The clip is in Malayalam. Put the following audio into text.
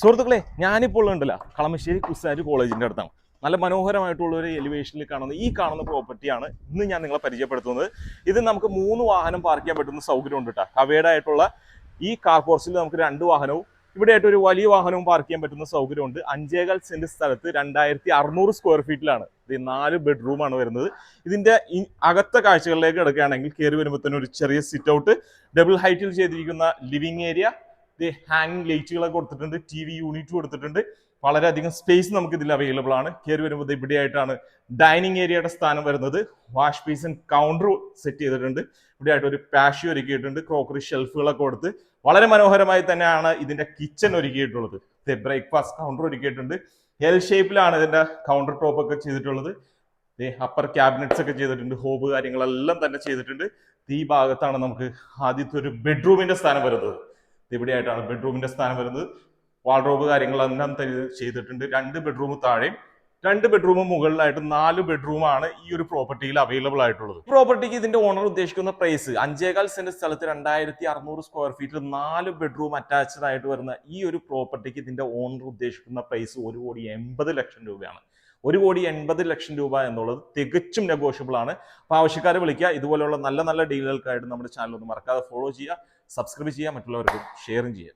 സുഹൃത്തുക്കളെ, ഞാനിപ്പോൾ ഉണ്ടല്ല കളമശ്ശേരി കുസാരി കോളേജിന്റെ അടുത്താണ്. നല്ല മനോഹരമായിട്ടുള്ള ഒരു എലിവേഷനിൽ കാണുന്ന പ്രോപ്പർട്ടിയാണ് ഇന്ന് ഞാൻ നിങ്ങളെ പരിചയപ്പെടുത്തുന്നത്. ഇത് നമുക്ക് 3 വാഹനം പാർക്ക് ചെയ്യാൻ പറ്റുന്ന സൗകര്യം ഉണ്ട് കേട്ടോ. കവേഡ് ആയിട്ടുള്ള ഈ കാർ പോർച്ചിൽ നമുക്ക് 2 വാഹനവും ഇവിടെ ആയിട്ട് ഒരു വലിയ വാഹനവും പാർക്ക് ചെയ്യാൻ പറ്റുന്ന സൗകര്യമുണ്ട്. 5.25 സെന്റ് സ്ഥലത്ത് 2600 സ്ക്വയർ ഫീറ്റിലാണ് ഇത്. 4 ബെഡ്റൂമാണ് വരുന്നത്. ഇതിന്റെ അകത്തെ കാഴ്ചകളിലേക്ക് കിടക്കുകയാണെങ്കിൽ കയറി വരുമ്പോൾ തന്നെ ഒരു ചെറിയ സിറ്റ് ഔട്ട്, ഡബിൾ ഹൈറ്റിൽ ചെയ്തിരിക്കുന്ന ലിവിംഗ് ഏരിയ, ഹാങ്ങിങ് ലൈറ്റുകളൊക്കെ കൊടുത്തിട്ടുണ്ട്, TV യൂണിറ്റ് കൊടുത്തിട്ടുണ്ട്. വളരെയധികം സ്പേസ് നമുക്ക് ഇതിൽ അവൈലബിൾ ആണ്. കയറി വരുമ്പോൾ ഇവിടെ ആയിട്ടാണ് ഡൈനിങ് ഏരിയയുടെ സ്ഥാനം വരുന്നത്. വാഷ് ബേസിൻ കൗണ്ടർ സെറ്റ് ചെയ്തിട്ടുണ്ട്. ഇവിടെ ആയിട്ട് ഒരു പാഷ്യോ ഒരുക്കിയിട്ടുണ്ട്. ക്രോക്കറി ഷെൽഫുകളൊക്കെ കൊടുത്ത് വളരെ മനോഹരമായി തന്നെയാണ് ഇതിന്റെ കിച്ചൺ ഒരുക്കിയിട്ടുള്ളത്. ബ്രേക്ക്ഫാസ്റ്റ് കൗണ്ടർ ഒരുക്കിയിട്ടുണ്ട്. എൽ ഷേപ്പിലാണ് ഇതിന്റെ കൗണ്ടർ ടോപ്പ് ഒക്കെ ചെയ്തിട്ടുള്ളത്. അപ്പർ ക്യാബിനറ്റ്സ് ഒക്കെ ചെയ്തിട്ടുണ്ട്. ഹോബ് കാര്യങ്ങളെല്ലാം തന്നെ ചെയ്തിട്ടുണ്ട്. ഈ ഭാഗത്താണ് നമുക്ക് ആദ്യത്തെ ഒരു ബെഡ്റൂമിന്റെ സ്ഥാനം വരുന്നത്. ഇവിടെയായിട്ടാണ് ബെഡ്റൂമിന്റെ സ്ഥാനം വരുന്നത്. വാൾഡ്രോബ് കാര്യങ്ങളെല്ലാം ചെയ്തിട്ടുണ്ട്. 2 ബെഡ്റൂം താഴെയും 2 ബെഡ്റൂം മുകളിലായിട്ട് 4 ബെഡ്റൂമാണ് ഈ ഒരു പ്രോപ്പർട്ടിയിൽ അവൈലബിൾ ആയിട്ടുള്ളത്. പ്രോപ്പർട്ടിക്ക് ഇതിന്റെ ഓണർ ഉദ്ദേശിക്കുന്ന പ്രൈസ് 5.25 സെന്റ് സ്ഥലത്ത് 2600 സ്ക്വയർ ഫീറ്റിൽ 4 ബെഡ്റൂം അറ്റാച്ച്ഡ് ആയിട്ട് വരുന്ന ഈ ഒരു പ്രോപ്പർട്ടിക്ക് ഇതിന്റെ ഓണർ ഉദ്ദേശിക്കുന്ന പ്രൈസ് 1,80,00,000 രൂപയാണ്. 1,80,00,000 രൂപ എന്നുള്ളത് തികച്ചും നെഗോഷ്യബിൾ ആണ്. അപ്പോൾ ആവശ്യക്കാരെ വിളിക്കുക. ഇതുപോലെയുള്ള നല്ല നല്ല ഡീലുകൾക്കായിട്ട് നമ്മുടെ ചാനൽ ഒന്ന് മറക്കാതെ ഫോളോ ചെയ്യുക, സബ്സ്ക്രൈബ് ചെയ്യുക, മറ്റുള്ളവർക്ക് ഷെയറും ചെയ്യുക.